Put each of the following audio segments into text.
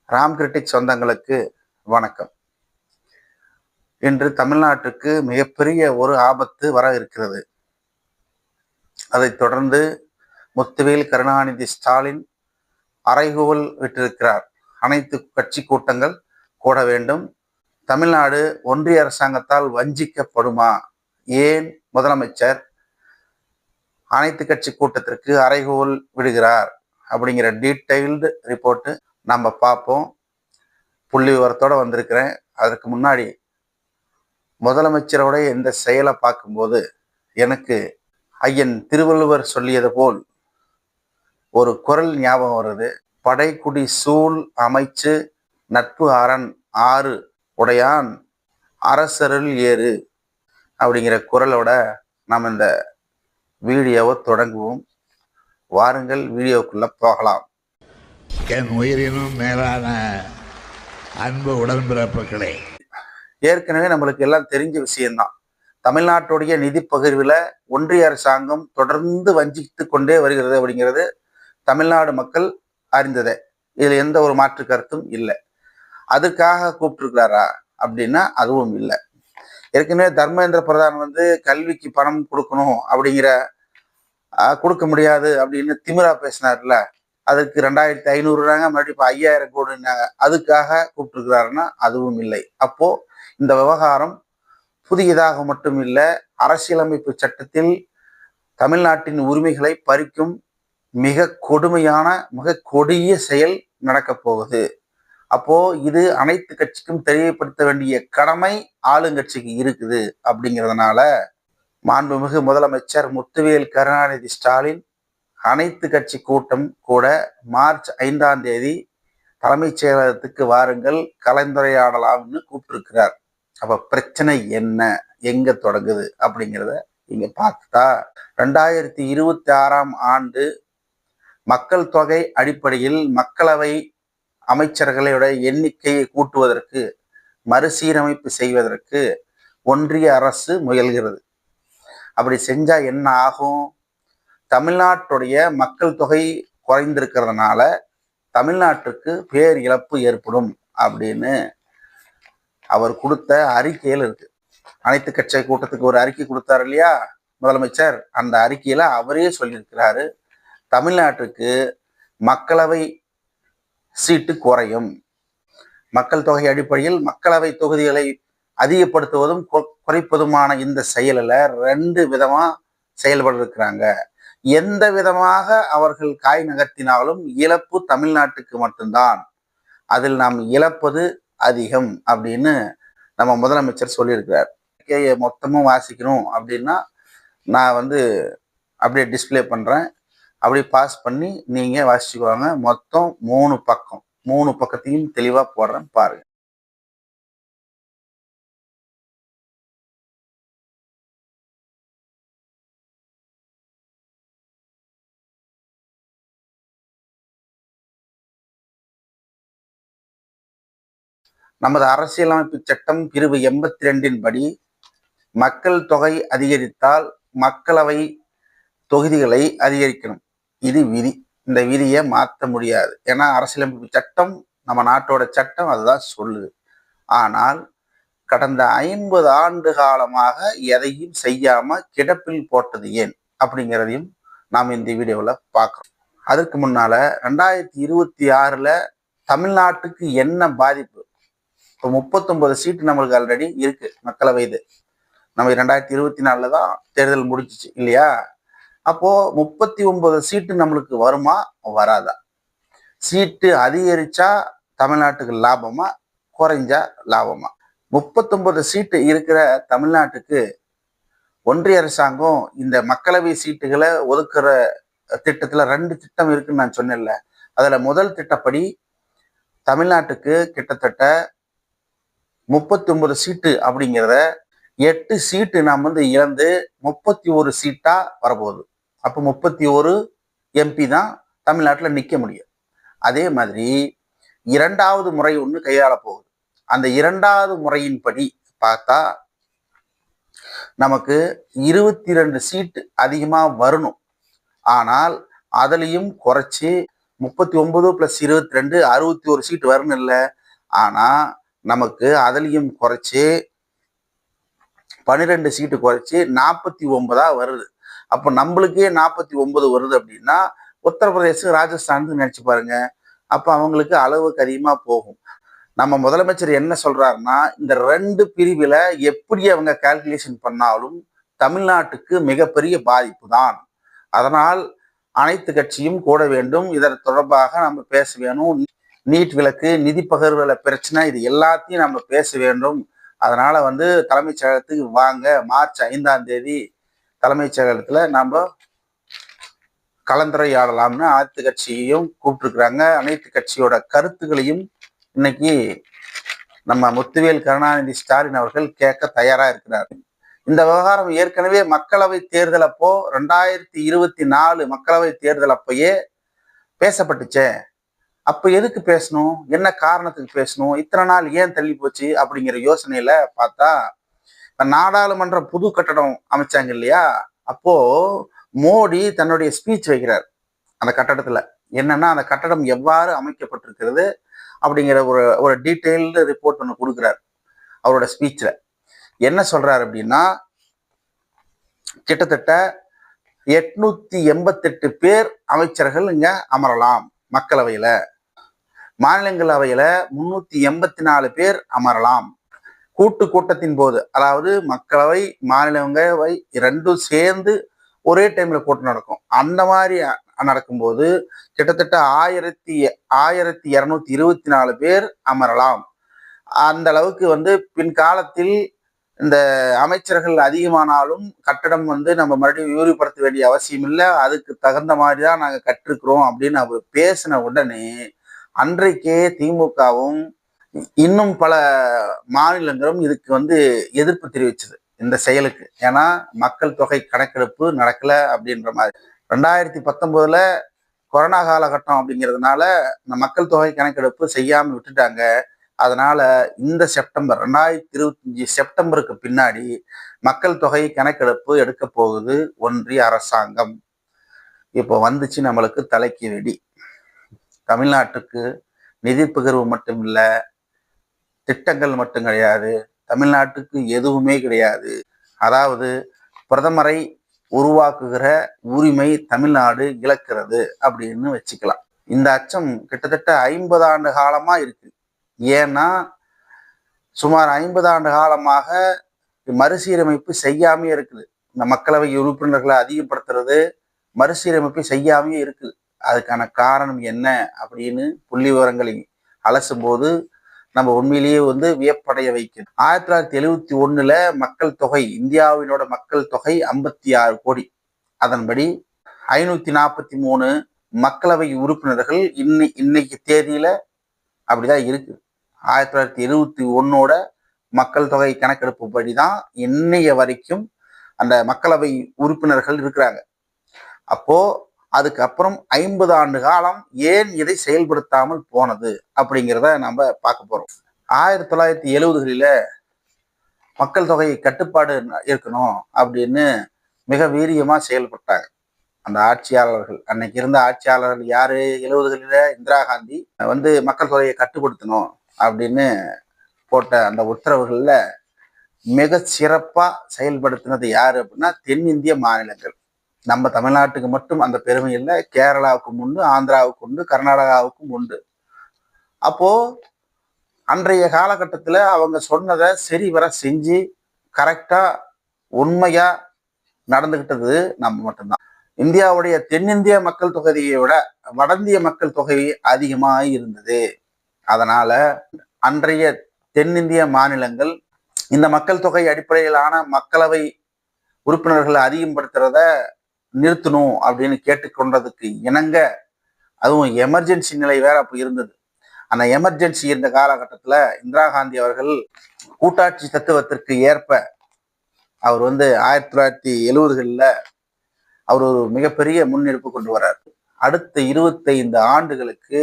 Ram critic சொந்தங்களுக்கு வணக்கம். இன்று தமிழ்நாட்டுக்கு மிகப்பெரிய ஒரு ஆபத்து வர இருக்கிறது. அதைத் தொடர்ந்து முத்துவேல் கருணாநிதி ஸ்டாலின் அறைகூவல் விட்டிருக்கிறார். அனைத்து கட்சி கூட்டங்கள் கூட வேண்டும். தமிழ்நாடு ஒன்றிய அரசாங்கத்தால் வஞ்சிக்கப்படுமா? ஏன் முதலமைச்சர் அனைத்து கட்சி கூட்டத்திற்கு அறைகூவல் விடுகிறார் அப்படிங்கிற டீட்டெயில்டு ரிப்போர்ட்டு நம்ம பார்ப்போம். புள்ளி விவரத்தோடு வந்திருக்கிறேன். அதற்கு முன்னாடி முதலமைச்சரோட இந்த செயலை பார்க்கும்போது எனக்கு ஐயன் திருவள்ளுவர் சொல்லியது போல் ஒரு குறள் ஞாபகம் வருது. படைக்குடி சூழ் அமைச்சு நட்பு அரண் ஆறு உடையான் அரசருள் ஏறு அப்படிங்கிற குறளோட நாம் இந்த வீடியோவை தொடங்குவோம். வாருங்கள், வீடியோக்குள்ள போகலாம். என் உயிரினும் மேலான அன்பு உடன்பிறப்புகளே, ஏற்கனவே நம்மளுக்கு எல்லாம் தெரிஞ்ச விஷயம்தான். தமிழ்நாட்டுடைய நிதி பகிர்வில் ஒன்றிய அரசாங்கம் தொடர்ந்து வஞ்சித்து கொண்டே வருகிறது அப்படிங்கிறது தமிழ்நாடு மக்கள் அறிந்ததே. இதில் எந்த ஒரு மாற்று கருத்தும் இல்லை. அதுக்காக கூப்பிட்டுருக்கிறாரா அப்படின்னா அதுவும் இல்லை. ஏற்கனவே தர்மேந்திர பிரதான் கல்விக்கு பணம் கொடுக்கணும் அப்படிங்கிற கொடுக்க முடியாது அப்படின்னு திமிரா பேசினார்ல, அதுக்கு 2500 மறுபடியும் இப்போ 5000 கோடினாங்க. அதுக்காக கூப்பிட்டுருக்கிறாருன்னா அதுவும் இல்லை. அப்போ இந்த விவகாரம் புதியதாக மட்டும் இல்லை, அரசியலமைப்பு சட்டத்தில் தமிழ்நாட்டின் உரிமைகளை பறிக்கும் மிக கொடுமையான மிக கொடிய செயல் நடக்கப் போகுது. அப்போ இது அனைத்து கட்சிக்கும் தெரியப்படுத்த வேண்டிய கடமை ஆளுங்கட்சிக்கு இருக்குது. அப்படிங்கிறதுனால மாண்புமிகு முதலமைச்சர் முத்துவேல் கருணாநிதி ஸ்டாலின் அனைத்து கட்சி கூட்டம் கூட மார்ச் 5ஆம் தேதி தலைமைச் செயலகத்துக்கு வாருங்கள், கலந்துரையாடலாம்னு கூப்பிட்டுருக்கிறார். அப்ப பிரச்சனை என்ன, எங்க தொடங்குது அப்படிங்கிறத இங்க பார்த்தா, 2026ஆம் ஆண்டு மக்கள் தொகை அடிப்படையில் மக்களவை அமைச்சர்களோட எண்ணிக்கையை கூட்டுவதற்கு மறுசீரமைப்பு செய்வதற்கு ஒன்றிய அரசு முயல்கிறது. அப்படி செஞ்சா என்ன ஆகும்? தமிழ்நாட்டுடைய மக்கள் தொகை குறைந்திருக்கிறதுனால தமிழ்நாட்டுக்கு பேர் இழப்பு ஏற்படும் அப்படின்னு அவர் கொடுத்த அறிக்கையில் இருக்கு. அனைத்து கட்சி கூட்டத்துக்கு ஒரு அறிக்கை கொடுத்தாரு இல்லையா முதலமைச்சர், அந்த அறிக்கையில அவரே சொல்லியிருக்கிறாரு, தமிழ்நாட்டுக்கு மக்களவை சீட்டு குறையும். மக்கள் தொகை அடிப்படையில் மக்களவை தொகுதிகளை அதிகப்படுத்துவதும் குறைப்பதுமான இந்த செயலில் 2 விதமா செயல்பட இருக்கிறாங்க. எந்த விதமாக அவர்கள் காய் நகர்த்தினாலும் இழப்பு தமிழ்நாட்டுக்கு மட்டும்தான், அதில் நாம் இழப்பது அதிகம் அப்படின்னு நம்ம முதலமைச்சர் சொல்லியிருக்கிறார். மொத்தமும் வாசிக்கணும் அப்படின்னா நான் அப்படியே டிஸ்பிளே பண்றேன், அப்படி பாஸ் பண்ணி நீங்க வாசிச்சுக்குவாங்க. மொத்தம் 3 பக்கம், 3 பக்கத்தையும் தெளிவா போடுறேன் பாருங்க. நமது அரசியலமைப்பு சட்டம் பிரிவு 82 படி மக்கள் தொகை அதிகரித்தால் மக்களவை தொகுதிகளை அதிகரிக்கணும். இது விதி. இந்த விதியை மாற்ற முடியாது. ஏன்னா அரசியலமைப்பு சட்டம், நம்ம நாட்டோட சட்டம் அதுதான் சொல்லுது. ஆனால் கடந்த 50 ஆண்டு காலமாக எதையும் செய்யாம கிடப்பில் போட்டது ஏன் அப்படிங்கிறதையும் நாம் இந்த வீடியோவில் பார்க்குறோம். அதற்கு முன்னால 2026ல் தமிழ்நாட்டுக்கு என்ன பாதிப்பு? இப்போ 39 சீட்டு நம்மளுக்கு ஆல்ரெடி இருக்கு மக்களவை. இது நம்ம 2024 தான் தேர்தல் முடிஞ்சிச்சு இல்லையா? அப்போ 39 சீட்டு நம்மளுக்கு வருமா வராதா? சீட்டு அதிகரிச்சா தமிழ்நாட்டுக்கு லாபமா, குறைஞ்சா லாபமா? 39 சீட்டு இருக்கிற தமிழ்நாட்டுக்கு ஒன்றிய அரசாங்கம் இந்த மக்களவை சீட்டுகளை ஒதுக்குற திட்டத்துல 2 திட்டம் இருக்குன்னு நான் சொன்னேன்ல. அதுல முதல் திட்டப்படி தமிழ்நாட்டுக்கு கிட்டத்தட்ட 39 சீட்டு அப்படிங்கிறத 8 சீட்டு நாம் இழந்து 31 சீட்டா வரப்போகுது. அப்போ 31 MP தான் தமிழ்நாட்டில் நிற்க முடியும். அதே மாதிரி 2வது முறை ஒன்று கையாள போகுது. அந்த 2வது முறையின்படி பார்த்தா நமக்கு 22 சீட்டு அதிகமாக வரணும். ஆனால் அதுலேயும் குறைச்சி 39 + 22 61 சீட்டு வரணும் இல்லை. ஆனா நமக்கு அதுலயும் குறைச்சு 12 சீட்டு குறைச்சு 49 வருது. அப்போ நம்மளுக்கே 49 வருது அப்படின்னா உத்தரப்பிரதேசம் ராஜஸ்தான் நினைச்சு பாருங்க. அப்ப அவங்களுக்கு அளவுக்கு அதிகமா போகும். நம்ம முதலமைச்சர் என்ன சொல்றாருன்னா, இந்த 2 பிரிவுல எப்படி அவங்க கால்குலேஷன் பண்ணாலும் தமிழ்நாட்டுக்கு மிகப்பெரிய பாதிப்பு தான். அதனால் அனைத்து கட்சியும் கூட வேண்டும். இதன் தொடர்பாக நம்ம பேச வேணும். நீட் விலக்கு, நிதி பகிர்வுல பிரச்சனை, இது எல்லாத்தையும் நம்ம பேச வேண்டும். அதனால தலைமைச் செயலகத்துக்கு வாங்க, மார்ச் 5ஆம் தேதி தலைமைச் செயலகத்துல நம்ம கலந்துரையாடலாம்னு அனைத்து கட்சியையும் கூப்பிட்டுருக்குறாங்க. அனைத்து கட்சியோட கருத்துக்களையும் இன்னைக்கு நம்ம முத்துவேல் கருணாநிதி ஸ்டாலின் அவர்கள் கேட்க தயாரா இருக்கிறார். இந்த விவகாரம் ஏற்கனவே மக்களவை தேர்தல் அப்போ 2024 மக்களவை தேர்தல் அப்பயே பேசப்பட்டுச்சே. அப்ப எதுக்கு பேசணும், என்ன காரணத்துக்கு பேசணும், இத்தனை நாள் ஏன் தள்ளி போச்சு அப்படிங்கிற யோசனையில பார்த்தா, நாடாளுமன்ற புது கட்டடம் அமைச்சாங்க இல்லையா, அப்போ மோடி தன்னுடைய ஸ்பீச் வைக்கிறார் அந்த கட்டடத்துல. என்னன்னா அந்த கட்டடம் எவ்வாறு அமைக்கப்பட்டிருக்கிறது அப்படிங்கிற ஒரு டீட்டெயில்டு ரிப்போர்ட் ஒன்று கொடுக்குறார். அவரோட ஸ்பீச்ல என்ன சொல்றாரு அப்படின்னா, கிட்டத்தட்ட 888 பேர் அமைச்சர்கள் இங்க அமரலாம் மக்களவையில, மாநிலங்களவையில 384 பேர் அமரலாம். கூட்டு கூட்டத்தின் போது, அதாவது மக்களவை மாநிலங்களவை ரெண்டும் சேர்ந்து ஒரே டைம்ல கூட்டம் நடக்கும். அந்த மாதிரி நடக்கும்போது கிட்டத்தட்ட 1224 பேர் அமரலாம். அந்த அளவுக்கு பின்காலத்தில் இந்த அமைச்சர்கள் அதிகமானாலும் கட்டடம் நம்ம மறுபடியும் விரிவுபடுத்த வேண்டிய அவசியம் இல்லை, அதுக்கு தகுந்த மாதிரி தான் நாங்கள் கட்டிருக்கிறோம் அப்படின்னு அவர் பேசின உடனே அன்றைக்கே திமுகவும் இன்னும் பல மாநிலங்களும் இதுக்கு எதிர்ப்பு தெரிவிச்சது இந்த செயலுக்கு. ஏன்னா மக்கள் தொகை கணக்கெடுப்பு நடக்கல அப்படின்ற மாதிரி. 2019 கொரோனா காலகட்டம் அப்படிங்கிறதுனால இந்த மக்கள் தொகை கணக்கெடுப்பு செய்யாமல் விட்டுட்டாங்க. அதனால இந்த செப்டம்பர் 2025 செப்டம்பருக்கு பின்னாடி மக்கள் தொகை கணக்கெடுப்பு எடுக்க போகுது ஒன்றிய அரசாங்கம். இப்போ வந்துச்சு நம்மளுக்கு தலைக்கு வெடி. தமிழ்நாட்டுக்கு நிதி பகிர்வு மட்டும் இல்லை, திட்டங்கள் மட்டும் கிடையாது, தமிழ்நாட்டுக்கு எதுவுமே கிடையாது. அதாவது பிரதமரை உருவாக்குகிற உரிமை தமிழ்நாடு இழக்கிறது அப்படின்னு வச்சுக்கலாம். இந்த அச்சம் கிட்டத்தட்ட 50 ஆண்டு காலமா இருக்கு. ஏன்னா சுமார் 50 ஆண்டு காலமாக மறுசீரமைப்பு செய்யாமே இருக்குது. இந்த மக்களவை உறுப்பினர்களை அதிகப்படுத்துறது மறுசீரமைப்பு செய்யாமே இருக்குது. அதுக்கான காரணம் என்ன அப்படின்னு புள்ளி விவரங்களை அலசும் போது நம்ம உண்மையிலேயே வியப்படைய வைக்குது. 1971 மக்கள் தொகை, இந்தியாவினோட மக்கள் தொகை 56 கோடி. அதன்படி 543 மக்களவை உறுப்பினர்கள் இன்னைக்கு தேதியில அப்படிதான் இருக்கு. 1971 மக்கள் தொகை கணக்கெடுப்பு படிதான் இன்னைய வரைக்கும் அந்த மக்களவை உறுப்பினர்கள் இருக்கிறாங்க. அப்போ அதுக்கப்புறம் 50 ஆண்டு காலம் ஏன் இதை செயல்படுத்தாமல் போனது அப்படிங்கிறத நம்ம பார்க்க போறோம். 1970களில் மக்கள் தொகை கட்டுப்பாடு இருக்கணும் அப்படின்னு மிக வீரியமா செயல்பட்டாங்க அந்த ஆட்சியாளர்கள். அன்னைக்கு இருந்த ஆட்சியாளர்கள் யாரு? 70களில் இந்திரா காந்தி மக்கள் தொகையை கட்டுப்படுத்தணும் அப்படின்னு போட்ட அந்த உத்தரவுகள்ல மிக சிறப்பா செயல்படுத்தினது யாரு அப்படின்னா தென்னிந்திய மாநிலங்கள். நம்ம தமிழ்நாட்டுக்கு மட்டும் அந்த பெருமை இல்லை, கேரளாவுக்கும் உண்டு, ஆந்திராவுக்கு உண்டு, கர்நாடகாவுக்கும் உண்டு. அப்போ அன்றைய காலகட்டத்தில் அவங்க சொன்னதை சரி வர செஞ்சு கரெக்டா உண்மையா நடந்துகிட்டது நம்ம மட்டும்தான். இந்தியாவுடைய தென்னிந்திய மக்கள் தொகையை விட வடந்திய மக்கள் தொகை அதிகமாக இருந்தது. அதனால அன்றைய தென்னிந்திய மாநிலங்கள் இந்த மக்கள் தொகை அடிப்படையிலான மக்களவை உறுப்பினர்களை அதிகப்படுத்துறத நிறுத்தணும் அப்படின்னு கேட்டுக்கொண்டதுக்கு இணங்க, அதுவும் எமர்ஜென்சி நிலை வேற அப்போ இருந்தது. அந்த எமர்ஜென்சி இருந்த காலகட்டத்தில் இந்திரா காந்தி அவர்கள் கூட்டாட்சி தத்துவத்திற்கு ஏற்ப அவர் 1970களில் அவர் ஒரு மிகப்பெரிய முன்னெடுப்பு கொண்டு வர்றார். அடுத்த 25 ஆண்டுகளுக்கு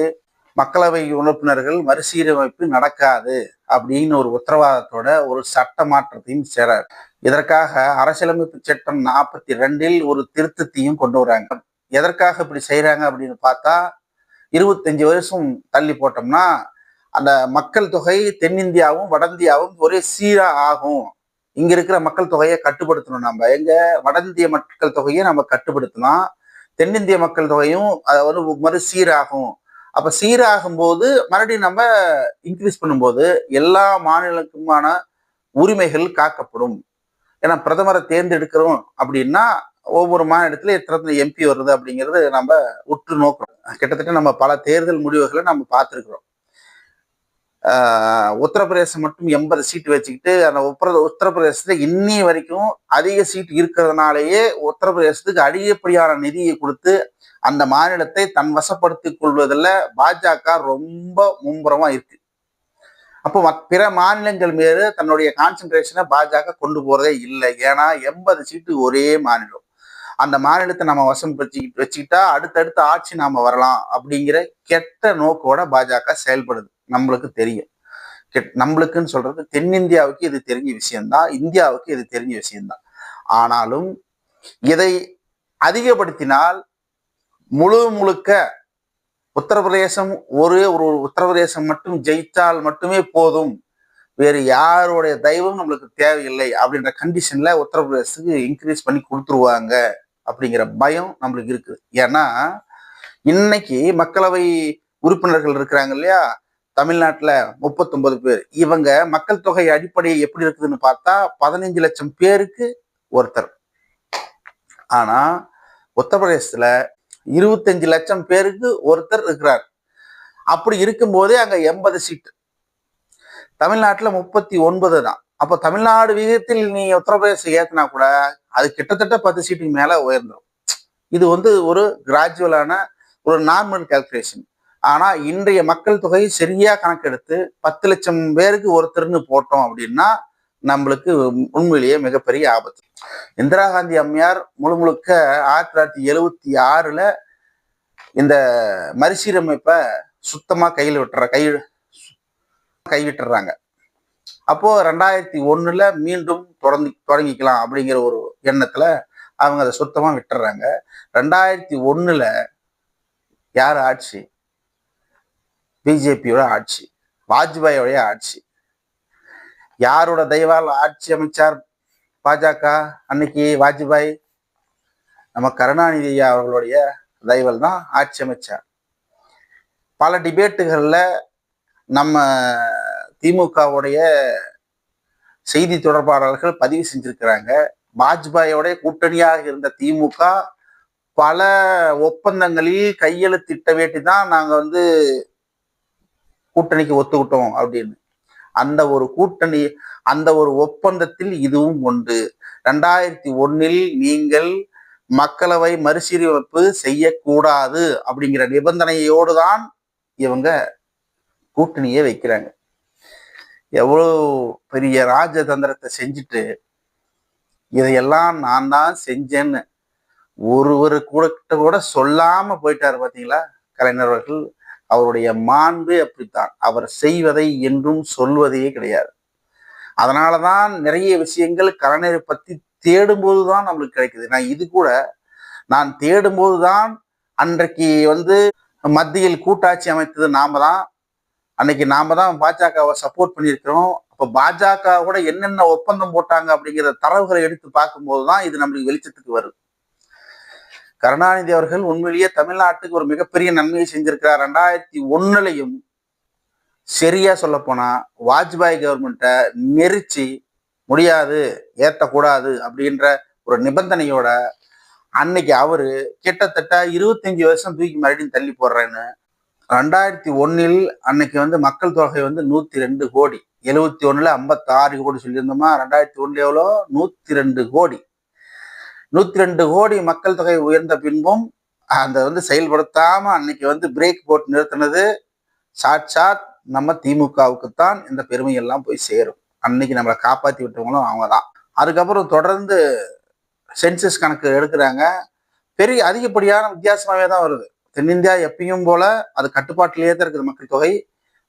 மக்களவை உறுப்பினர்கள் மறுசீரமைப்பு நடக்காது அப்படின்னு ஒரு உத்தரவாதத்தோட ஒரு சட்ட மாற்றத்தையும் செய்றார். இதற்காக அரசியலமைப்பு சட்டம் 42 ஒரு திருத்தத்தையும் கொண்டு வராங்க. எதற்காக இப்படி செய்யறாங்க அப்படின்னு பார்த்தா, 25 வருஷம் தள்ளி போட்டோம்னா அந்த மக்கள் தொகை தென்னிந்தியாவும் வட இந்தியாவும் ஒரே சீரா ஆகும். இங்க இருக்கிற மக்கள் தொகையை கட்டுப்படுத்தணும். நம்ம எங்க வட இந்திய மக்கள் தொகையை நம்ம கட்டுப்படுத்தலாம், தென்னிந்திய மக்கள் தொகையும் அதை வந்து மறு சீராகும். அப்ப சீராகும் போது மறுபடியும் நம்ம இன்க்ரீஸ் பண்ணும்போது எல்லா மாநிலத்துக்குமான உரிமைகள் காக்கப்படும். ஏன்னா பிரதமரை தேர்ந்தெடுக்கிறோம் அப்படின்னா ஒவ்வொரு மாநிலத்துல எத்தனை எம்பி வருது அப்படிங்கிறது நம்ம உற்று நோக்கிறோம். கிட்டத்தட்ட நம்ம பல தேர்தல் முடிவுகளை நம்ம பார்த்துருக்கிறோம். உத்தரப்பிரதேசம் மட்டும் 80 சீட்டு வச்சுக்கிட்டு அந்த உத்தரப்பிரதேசத்துல இன்னி வரைக்கும் அதிக சீட் இருக்கிறதுனாலேயே உத்தரப்பிரதேசத்துக்கு அதிகப்படியான நிதியை கொடுத்து அந்த மாநிலத்தை தன் வசப்படுத்திக் கொள்வதில் பாஜக ரொம்ப மும்முரமா இருக்கு. அப்போ பிற மாநிலங்கள் மீது தன்னுடைய கான்சென்ட்ரேஷனை பாஜக கொண்டு போறதே இல்லை. ஏன்னா 80 சீட்டு ஒரே மாநிலம், அந்த மாநிலத்தை நம்ம வசம் வச்சுக்கிட்டா அடுத்தடுத்த ஆட்சி நாம வரலாம் அப்படிங்கிற கெட்ட நோக்கோட பாஜக செயல்படுது. நம்மளுக்கு தெரியும். நம்மளுக்குன்னு சொல்றது தென்னிந்தியாவுக்கு இது தெரிஞ்ச விஷயம்தான், இந்தியாவுக்கு இது தெரிஞ்ச விஷயம்தான். ஆனாலும் இதை அதிகப்படுத்தினால் முழுக்க உத்தரப்பிரதேசம் ஒரே ஒரு உத்தரப்பிரதேசம் மட்டும் ஜெயித்தால் மட்டுமே போதும், வேறு யாருடைய தயவும் நம்மளுக்கு தேவையில்லை அப்படின்ற கண்டிஷன்ல உத்தரப்பிரதேசத்துக்கு இன்க்ரீஸ் பண்ணி கொடுத்துருவாங்க அப்படிங்கிற பயம் நம்மளுக்கு இருக்குது. ஏன்னா இன்னைக்கு மக்களவை உறுப்பினர்கள் இருக்கிறாங்க இல்லையா, தமிழ்நாட்டுல 39 பேர். இவங்க மக்கள் தொகை அடிப்படை எப்படி இருக்குதுன்னு பார்த்தா 15 லட்சம் பேருக்கு ஒருத்தர். ஆனா உத்தரப்பிரதேசத்துல 25 லட்சம் பேருக்கு ஒருத்தர் இருக்கிறார். அப்படி இருக்கும்போதே அங்க 80 சீட்டு, தமிழ்நாட்டுல 39 தான். அப்போ தமிழ்நாடு விகிதத்தில் நீ உத்தரப்பிரதேசம் ஏத்தினா கூட அது கிட்டத்தட்ட 10 சீட்டுக்கு மேல உயர்ந்துடும். இது வந்து ஒரு கிராஜுவலான ஒரு நார்மல் கால்குலேஷன். ஆனா இன்றைய மக்கள் தொகை சரியா கணக்கெடுத்து 10 லட்சம் பேருக்கு ஒருத்தர்னு போட்டோம் அப்படின்னா நம்மளுக்கு உண்மையிலேயே மிகப்பெரிய ஆபத்து. இந்திரா காந்தி அம்மையார் முழுக்க 1976ல இந்த மறுசீரமைப்பை சுத்தமா கைவிட்டுறாங்க. அப்போ 2001ல மீண்டும் தொடங்கிக்கலாம் அப்படிங்கிற ஒரு எண்ணத்துல அவங்க அதை சுத்தமா விட்டுறாங்க. 2001ல யார் ஆட்சி? பிஜேபியோட ஆட்சி, வாஜ்பாயோடைய ஆட்சி. யாரோட தயவால் ஆட்சி அமைச்சார் பாஜக அன்னைக்கு? வாஜ்பாய், நம்ம கருணாநிதி அவர்களுடைய தயவால் தான் ஆட்சி அமைச்சார். பல டிபேட்டுகள்ல நம்ம திமுகவுடைய செய்தி தொடர்பாளர்கள் பதிவு செஞ்சிருக்கிறாங்க, வாஜ்பாயோட கூட்டணியாக இருந்த திமுக பல ஒப்பந்தங்களில் கையெழுத்திட்ட வேண்டி தான் நாங்க வந்து கூட்டணிக்கு ஒத்துக்கிட்டோம் அப்படின்னு. அந்த ஒரு கூட்டணி, அந்த ஒரு ஒப்பந்தத்தில் இதுவும் உண்டு. 2001ல் நீங்கள் மக்களவை மறுசீரமைப்பு செய்யக்கூடாது அப்படிங்கிற நிபந்தனையோடு தான் இவங்க கூட்டணியே வைக்கிறாங்க. எவ்வளவு பெரிய ராஜதந்திரத்தை செஞ்சுட்டு இதையெல்லாம் நான் தான் செஞ்சேன்னு ஒருவர் கூட சொல்லாம போயிட்டாரு பார்த்தீங்களா கலைஞர் அவர்கள். அவருடைய மாண்பு அப்படித்தான், அவர் செய்வதை என்றும் சொல்வதே கிடையாது. அதனாலதான் நிறைய விஷயங்கள் கலைஞரை பத்தி தேடும்போதுதான் நம்மளுக்கு கிடைக்குது. நான் தேடும்போதுதான் அன்றைக்கு வந்து மத்தியில் கூட்டாட்சி அமைத்தது நாம தான், அன்னைக்கு நாம தான் பாஜகவை சப்போர்ட் பண்ணியிருக்கிறோம். அப்ப பாஜக என்னென்ன ஒப்பந்தம் போட்டாங்க அப்படிங்கிற தரவுகளை எடுத்து பார்க்கும்போதுதான் இது நம்மளுக்கு வெளிச்சத்துக்கு வருது. கருணாநிதி அவர்கள் உண்மையிலேயே தமிழ்நாட்டுக்கு ஒரு மிகப்பெரிய நன்மையை செஞ்சிருக்கிறார். 2001லையும் சரியா சொல்ல போனா வாஜ்பாய் கவர்மெண்ட்டை நெரிச்சு முடியாது, ஏற்றக்கூடாது அப்படின்ற ஒரு நிபந்தனையோட அன்னைக்கு அவரு கிட்டத்தட்ட 25 வருஷம் தூக்கி மறுபடியும் தள்ளி போடுறேன்னு 2001ல் அன்னைக்கு வந்து மக்கள் தொகை வந்து 102 கோடி, 71ல 56 கோடி சொல்லியிருந்தோமா, 2001 எவ்வளோ 102 கோடி. 102 கோடி மக்கள் தொகை உயர்ந்த பின்பும் அந்த வந்து செயல்படுத்தாம அன்னைக்கு வந்து பிரேக் போட்டு நிறுத்தினது சாட்சாத் நம்ம திமுகவுக்குத்தான் இந்த பெருமை எல்லாம் போய் சேரும். அன்னைக்கு நம்மளை காப்பாற்றி விட்டவங்களும் அவங்க தான். அதுக்கப்புறம் தொடர்ந்து சென்சஸ் கணக்கு எடுக்கிறாங்க, பெரிய அதிகப்படியான வித்தியாசமாகவே தான் வருது. தென்னிந்தியா எப்பயும் போல அது கட்டுப்பாட்டிலேயே தான் இருக்குது மக்கள் தொகை.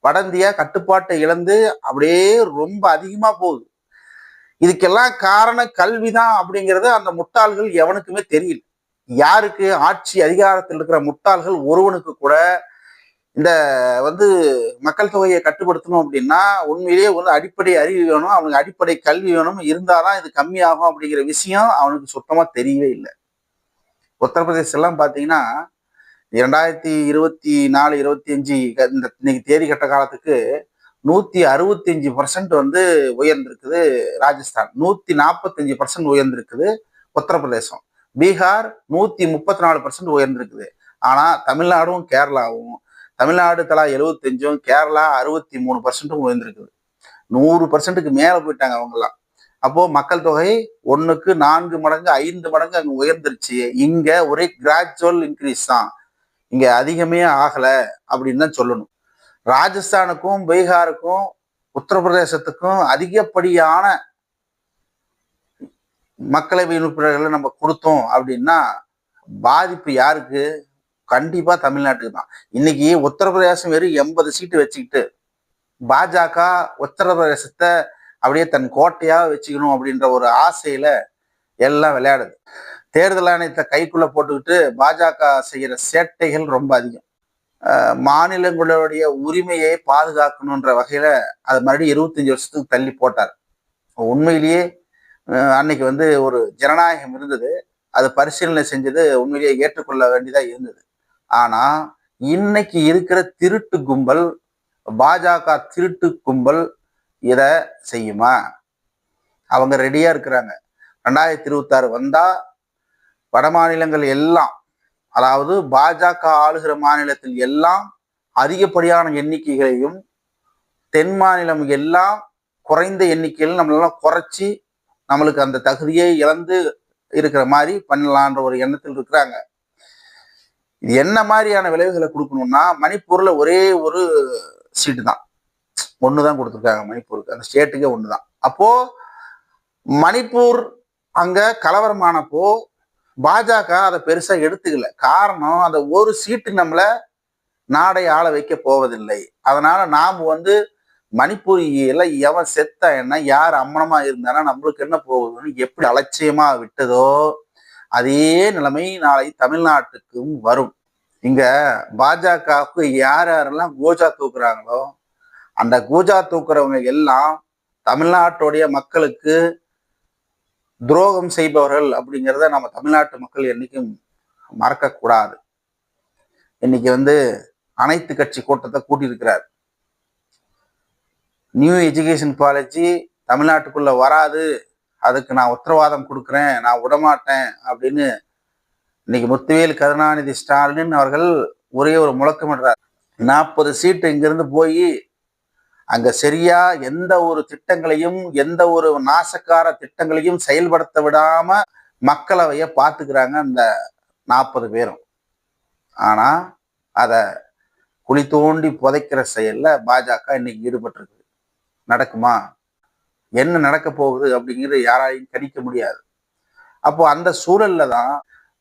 வட இந்தியா கட்டுப்பாட்டை இழந்து அப்படியே ரொம்ப அதிகமா போகுது. இதுக்கெல்லாம் காரணம் கல்விதான் அப்படிங்கிறது அந்த முட்டாள்கள் எவனுக்குமே தெரியல. யாருக்கு? ஆட்சி அதிகாரத்தில் இருக்கிற முட்டாள்கள் ஒருவனுக்கு கூட இந்த வந்து மக்கள் தொகையை கட்டுப்படுத்தணும் அப்படின்னா உண்மையிலேயே வந்து அடிப்படை அறிவு வேணும், அவனுக்கு அடிப்படை கல்வி வேணும், இருந்தாதான் இது கம்மியாகும் அப்படிங்கிற விஷயம் அவனுக்கு சுத்தமா தெரியவே இல்லை. உத்தரப்பிரதேசம் எல்லாம் பாத்தீங்கன்னா 2024, 25 இந்த இன்னைக்கு தேதி கட்ட காலத்துக்கு 165% வந்து உயர்ந்திருக்குது ராஜஸ்தான், 145% உயர்ந்திருக்குது உத்தரப்பிரதேசம், பீகார் 134% உயர்ந்திருக்குது. ஆனா தமிழ்நாடும் கேரளாவும், தமிழ்நாடு தலா 75, கேரளா 63% உயர்ந்திருக்குது. 100%க்கு மேல போயிட்டாங்க அவங்கெல்லாம். அப்போ மக்கள் தொகை 1க்கு 4 மடங்கு 5 மடங்கு அங்க உயர்ந்துருச்சு. இங்க ஒரே கிராஜுவல் இன்க்ரீஸ் தான், இங்க அதிகமே ஆகல அப்படின்னு தான் சொல்லணும். ராஜஸ்தானுக்கும் பீகாருக்கும் உத்தரப்பிரதேசத்துக்கும் அதிகப்படியான மக்களவை உறுப்பினர்களை நம்ம கொடுத்தோம் அப்படின்னா பாதிப்பு யாருக்கு? கண்டிப்பா தமிழ்நாட்டுக்கு தான். இன்னைக்கு உத்தரப்பிரதேசம் வெறும் 80 சீட்டு வச்சுக்கிட்டு பாஜக உத்தரப்பிரதேசத்தை அப்படியே தன் கோட்டையா வச்சுக்கணும் அப்படின்ற ஒரு ஆசையில எல்லாம் விளையாடுது. தேர்தல் ஆணையத்தை கைக்குள்ள போட்டுக்கிட்டு பாஜக செய்யற சேட்டைகள் ரொம்ப அதிகம். மாநிலங்களுடைய உரிமையை பாதுகாக்கணுன்ற வகையில அது மறுபடியும் 25 வருஷத்துக்கு தள்ளி போட்டார். உண்மையிலேயே அன்னைக்கு வந்து ஒரு ஜனநாயகம் இருந்தது, அது பரிசீலனை செஞ்சது உண்மையிலேயே ஏற்றுக்கொள்ள வேண்டியதா இருந்தது. ஆனா இன்னைக்கு இருக்கிற திருட்டு கும்பல், பாஜக திருட்டு கும்பல் இதை செய்யுமா? அவங்க ரெடியா இருக்கிறாங்க. 2026 வந்தா வட மாநிலங்கள் எல்லாம், அதாவது பாஜக ஆளுகிற மாநிலத்தில் எல்லாம் அதிகப்படியான எண்ணிக்கைகளையும், தென் மாநிலம் எல்லாம் குறைந்த எண்ணிக்கையில் நம்மளெல்லாம் குறைச்சி நம்மளுக்கு அந்த தகுதியை இழந்து இருக்கிற மாதிரி பண்ணலான்ற ஒரு எண்ணத்தில் இருக்கிறாங்க. இது என்ன மாதிரியான விளைவுகளை கொடுக்கணும்னா, மணிப்பூர்ல ஒரே ஒரு சீட்டு தான், ஒண்ணுதான் கொடுத்துருக்காங்க மணிப்பூருக்கு, அந்த ஸ்டேட்டுக்கே ஒண்ணுதான். அப்போ மணிப்பூர் அங்க கலவரமானப்போ பாஜக அதை பெருசா எடுத்துக்கல. காரணம், அந்த ஒரு சீட்டு நம்மள நாடை ஆள வைக்க போவதில்லை. அதனால நாம் வந்து மணிப்பூர் எல்லாம் எவன் செத்தா என்ன, யார் அம்மனமா இருந்தானா நம்மளுக்கு என்ன போகுதுன்னு எப்படி அலட்சியமா விட்டதோ அதே நிலைமை நாளை தமிழ்நாட்டுக்கும் வரும். இங்க பாஜகவுக்கு யார் யாரெல்லாம் கூஜா தூக்குறாங்களோ அந்த கூஜா தூக்குறவங்க எல்லாம் தமிழ்நாட்டுடைய மக்களுக்கு துரோகம் செய்பவர்கள் அப்படிங்கிறத நம்ம தமிழ்நாட்டு மக்கள் என்னைக்கும் மறக்க கூடாது. இன்னைக்கு வந்து அனைத்து கட்சி கூட்டத்தை கூட்டியிருக்கிறார். நியூ எஜுகேஷன் பாலிசி தமிழ்நாட்டுக்குள்ள வராது, அதுக்கு நான் உத்தரவாதம் கொடுக்குறேன், நான் விடமாட்டேன் அப்படின்னு இன்னைக்கு முத்துவேல் கருணாநிதி ஸ்டாலின் அவர்கள் ஒரே ஒரு முழக்கமிடுறார். 40 சீட்டு இங்கிருந்து போய் அங்க சரியா எந்த ஒரு திட்டங்களையும், எந்த ஒரு நாசக்கார திட்டங்களையும் செயல்படுத்த விடாம மக்களவைய பார்த்துக்கிறாங்க அந்த 40 பேரும். ஆனா அத குழி தோண்டி புதைக்கிற செயல்ல பாஜக இன்னைக்கு ஈடுபட்டிருக்கு. நடக்குமா? என்ன நடக்க போகுது அப்படிங்கிறது யாராலையும் கணிக்க முடியாது. அப்போ அந்த சூழல்ல தான்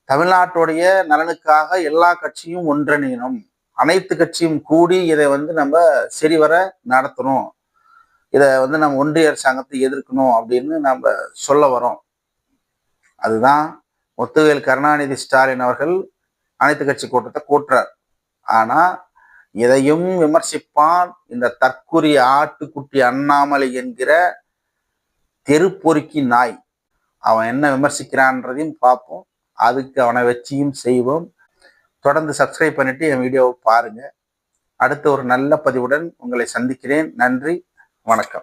தமிழ்நாட்டுடைய நலனுக்காக எல்லா கட்சியும் ஒன்றிணையணும், அனைத்து கட்சியும் கூடி இதை வந்து நம்ம சரிவர நடத்தணும், இதை வந்து நம்ம ஒன்றிய அரசாங்கத்தை எதிர்க்கணும் அப்படின்னு நம்ம சொல்ல வரோம். அதுதான் முத்துவேல் கருணாநிதி ஸ்டாலின் அவர்கள் அனைத்து கட்சி கூட்டத்தை கூட்டுறார். ஆனா இதையும் விமர்சிப்பான் இந்த தற்குறி ஆட்டுக்குட்டி அண்ணாமலை என்கிற தெருப்பொறுக்கி நாய். அவன் என்ன விமர்சிக்கிறான்றதையும் பார்ப்போம், அதுக்கு அவனை வச்சியும் செய்வோம். தொடர்ந்து சப்ஸ்கிரைப் பண்ணிட்டு என் வீடியோவை பாருங்க. அடுத்த ஒரு நல்ல பதிவுடன் உங்களை சந்திக்கிறேன். நன்றி, வணக்கம்.